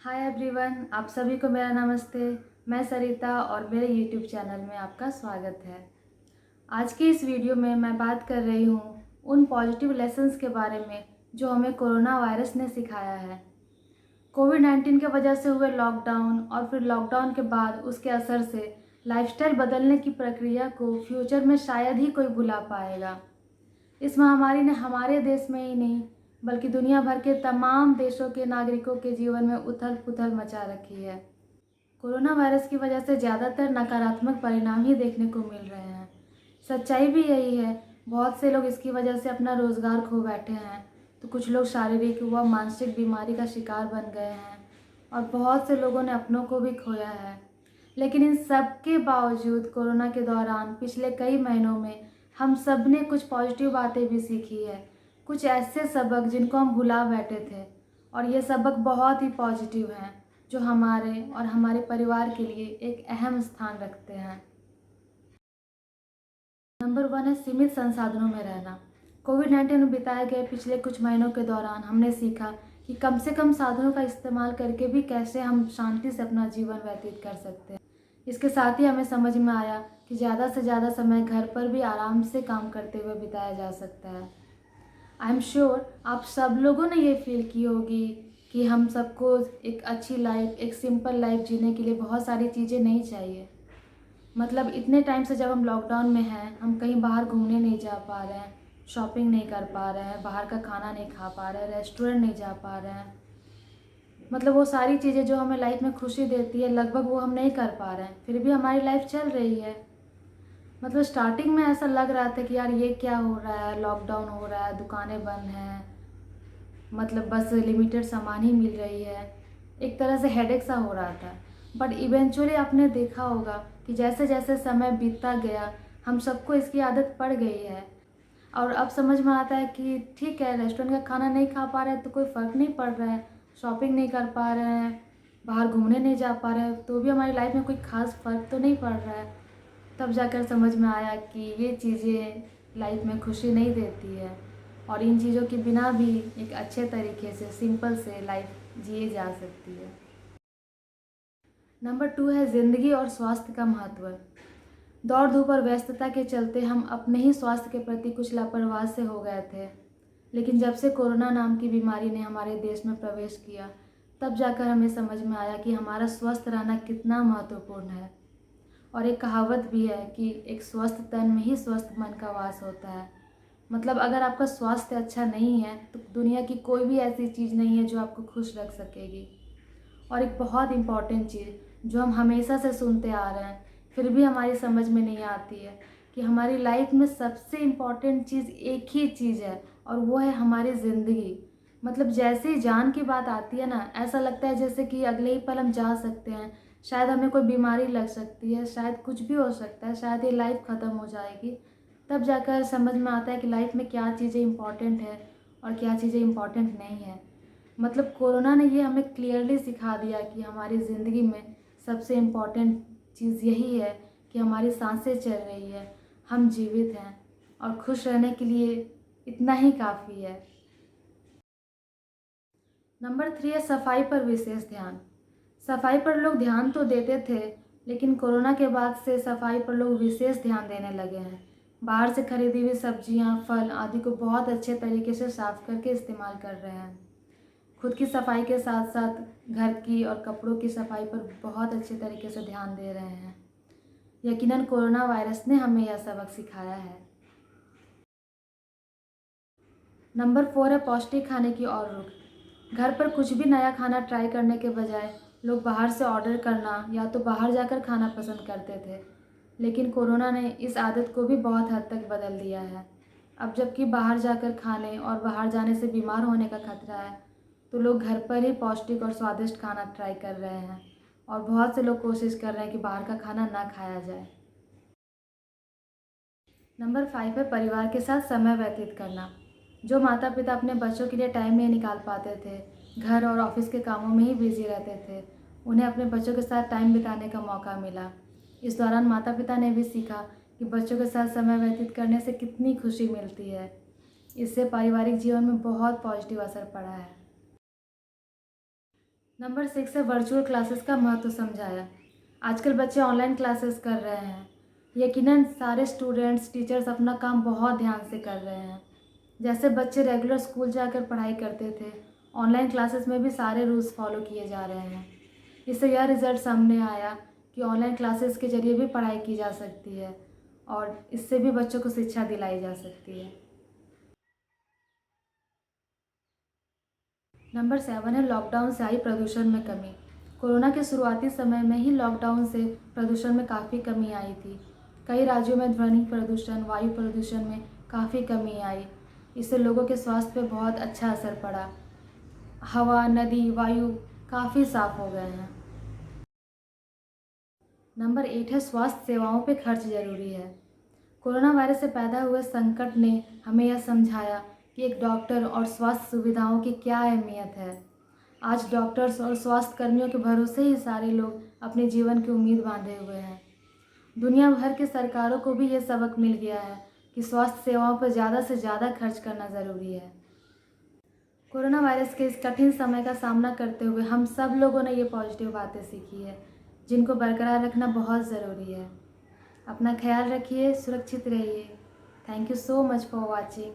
Hi everyone, आप सभी को मेरा नमस्ते। मैं सरिता और मेरे यूट्यूब चैनल में आपका स्वागत है। आज की इस वीडियो में मैं बात कर रही हूँ उन पॉजिटिव लेसन्स के बारे में जो हमें कोरोना वायरस ने सिखाया है। कोविड-19 की वजह से हुए लॉकडाउन और फिर लॉकडाउन के बाद उसके असर से लाइफस्टाइल बदलने की प्रक्रिया को फ्यूचर में शायद ही कोई भुला पाएगा। इस महामारी ने हमारे देश में ही नहीं बल्कि दुनिया भर के तमाम देशों के नागरिकों के जीवन में उथल-पुथल मचा रखी है। कोरोना वायरस की वजह से ज़्यादातर नकारात्मक परिणाम ही देखने को मिल रहे हैं। सच्चाई भी यही है, बहुत से लोग इसकी वजह से अपना रोज़गार खो बैठे हैं, तो कुछ लोग शारीरिक व मानसिक बीमारी का शिकार बन गए हैं और बहुत से लोगों ने अपनों को भी खोया है। लेकिन इन सब के बावजूद कोरोना के दौरान पिछले कई महीनों में हम सब ने कुछ पॉजिटिव बातें भी सीखी है, कुछ ऐसे सबक जिनको हम भुला बैठे थे और ये सबक बहुत ही पॉजिटिव हैं जो हमारे और हमारे परिवार के लिए एक अहम स्थान रखते हैं। नंबर 1 है सीमित संसाधनों में रहना। कोविड-19 में बिताए गए पिछले कुछ महीनों के दौरान हमने सीखा कि कम से कम साधनों का इस्तेमाल करके भी कैसे हम शांति से अपना जीवन व्यतीत कर सकते हैं। इसके साथ ही हमें समझ में आया कि ज़्यादा से ज़्यादा समय घर पर भी आराम से काम करते हुए बिताया जा सकता है। आई एम श्योर आप सब लोगों ने ये फील की होगी कि हम सबको एक अच्छी लाइफ, एक सिंपल लाइफ जीने के लिए बहुत सारी चीज़ें नहीं चाहिए। मतलब इतने टाइम से जब हम लॉकडाउन में हैं, हम कहीं बाहर घूमने नहीं जा पा रहे हैं, शॉपिंग नहीं कर पा रहे हैं, बाहर का खाना नहीं खा पा रहे हैं, रेस्टोरेंट नहीं जा पा रहे हैं। मतलब वो सारी चीज़ें जो हमें लाइफ में खुशी देती है, लगभग वो हम नहीं कर पा रहे हैं, फिर भी हमारी लाइफ चल रही है। मतलब स्टार्टिंग में ऐसा लग रहा था कि यार ये क्या हो रहा है, लॉकडाउन हो रहा है, दुकानें बंद हैं, मतलब बस लिमिटेड सामान ही मिल रही है, एक तरह से हेडेक सा हो रहा था। बट इवेंचुअली आपने देखा होगा कि जैसे जैसे समय बीतता गया हम सबको इसकी आदत पड़ गई है और अब समझ में आता है कि ठीक है, रेस्टोरेंट का खाना नहीं खा पा रहे हैं तो कोई फ़र्क नहीं पड़ रहा है, शॉपिंग नहीं कर पा रहे हैं, बाहर घूमने नहीं जा पा रहे हैं, तो भी हमारी लाइफ में कोई ख़ास फ़र्क तो नहीं पड़ रहा है। तब जाकर समझ में आया कि ये चीज़ें लाइफ में खुशी नहीं देती है और इन चीज़ों के बिना भी एक अच्छे तरीके से सिंपल से लाइफ जिए जा सकती है। नंबर 2 है ज़िंदगी और स्वास्थ्य का महत्व। दौड़ धूप और व्यस्तता के चलते हम अपने ही स्वास्थ्य के प्रति कुछ लापरवाह से हो गए थे, लेकिन जब से कोरोना नाम की बीमारी ने हमारे देश में प्रवेश किया तब जाकर हमें समझ में आया कि हमारा स्वस्थ रहना कितना महत्वपूर्ण है। और एक कहावत भी है कि एक स्वस्थ तन में ही स्वस्थ मन का वास होता है। मतलब अगर आपका स्वास्थ्य अच्छा नहीं है तो दुनिया की कोई भी ऐसी चीज़ नहीं है जो आपको खुश रख सकेगी। और एक बहुत इम्पॉर्टेंट चीज़ जो हम हमेशा से सुनते आ रहे हैं फिर भी हमारी समझ में नहीं आती है कि हमारी लाइफ में सबसे इम्पॉर्टेंट चीज़ एक ही चीज़ है और वो है हमारी ज़िंदगी। मतलब जैसे ही जान की बात आती है ना, ऐसा लगता है जैसे कि अगले ही पल हम जा सकते हैं, शायद हमें कोई बीमारी लग सकती है, शायद कुछ भी हो सकता है, शायद ये लाइफ ख़त्म हो जाएगी। तब जाकर समझ में आता है कि लाइफ में क्या चीज़ें इम्पॉर्टेंट है और क्या चीज़ें इम्पॉर्टेंट नहीं है। मतलब कोरोना ने ये हमें क्लियरली सिखा दिया कि हमारी ज़िंदगी में सबसे इम्पॉर्टेंट चीज़ यही है कि हमारी सांसें चल रही है, हम जीवित हैं और खुश रहने के लिए इतना ही काफ़ी है। नंबर 3 है सफाई पर विशेष ध्यान। सफाई पर लोग ध्यान तो देते थे, लेकिन कोरोना के बाद से सफाई पर लोग विशेष ध्यान देने लगे हैं। बाहर से खरीदी हुई सब्जियां, फल आदि को बहुत अच्छे तरीके से साफ करके इस्तेमाल कर रहे हैं। खुद की सफाई के साथ साथ घर की और कपड़ों की सफाई पर बहुत अच्छे तरीके से ध्यान दे रहे हैं। यकीनन कोरोना वायरस ने हमें यह सबक सिखाया है। नंबर 4 है पौष्टिक खाने की और रुख। घर पर कुछ भी नया खाना ट्राई करने के बजाय लोग बाहर से ऑर्डर करना या तो बाहर जाकर खाना पसंद करते थे, लेकिन कोरोना ने इस आदत को भी बहुत हद तक बदल दिया है। अब जबकि बाहर जाकर खाने और बाहर जाने से बीमार होने का खतरा है, तो लोग घर पर ही पौष्टिक और स्वादिष्ट खाना ट्राई कर रहे हैं और बहुत से लोग कोशिश कर रहे हैं कि बाहर का खाना ना खाया जाए। नंबर 5 है परिवार के साथ समय व्यतीत करना। जो माता पिता अपने बच्चों के लिए टाइम नहीं निकाल पाते थे, घर और ऑफिस के कामों में ही बिजी रहते थे, उन्हें अपने बच्चों के साथ टाइम बिताने का मौका मिला। इस दौरान माता पिता ने भी सीखा कि बच्चों के साथ समय व्यतीत करने से कितनी खुशी मिलती है। इससे पारिवारिक जीवन में बहुत पॉजिटिव असर पड़ा है। नंबर 6 है वर्चुअल क्लासेस का महत्व समझाया। आजकल बच्चे ऑनलाइन क्लासेस कर रहे हैं। यकीनन सारे स्टूडेंट्स टीचर्स अपना काम बहुत ध्यान से कर रहे हैं। जैसे बच्चे रेगुलर स्कूल जाकर पढ़ाई करते थे, ऑनलाइन क्लासेस में भी सारे रूल्स फॉलो किए जा रहे हैं। इससे यह रिज़ल्ट सामने आया कि ऑनलाइन क्लासेस के ज़रिए भी पढ़ाई की जा सकती है और इससे भी बच्चों को शिक्षा दिलाई जा सकती है। नंबर 7 है लॉकडाउन से आई प्रदूषण में कमी। कोरोना के शुरुआती समय में ही लॉकडाउन से प्रदूषण में काफ़ी कमी आई थी। कई राज्यों में ध्वनि प्रदूषण, वायु प्रदूषण में काफ़ी कमी आई। इससे लोगों के स्वास्थ्य पे बहुत अच्छा असर पड़ा। हवा, नदी, वायु काफ़ी साफ़ हो गए हैं। नंबर 8 है स्वास्थ्य सेवाओं पे खर्च ज़रूरी है। कोरोना वायरस से पैदा हुए संकट ने हमें यह समझाया कि एक डॉक्टर और स्वास्थ्य सुविधाओं की क्या अहमियत है। आज डॉक्टर्स और स्वास्थ्य कर्मियों के भरोसे ही सारे लोग अपने जीवन की उम्मीद बांधे हुए हैं। दुनिया भर के सरकारों को भी ये सबक मिल गया है कि स्वास्थ्य सेवाओं पर ज़्यादा से ज़्यादा खर्च करना ज़रूरी है। कोरोना वायरस के इस कठिन समय का सामना करते हुए हम सब लोगों ने ये पॉजिटिव बातें सीखी है, जिनको बरकरार रखना बहुत ज़रूरी है। अपना ख्याल रखिए, सुरक्षित रहिए। Thank you so much for watching.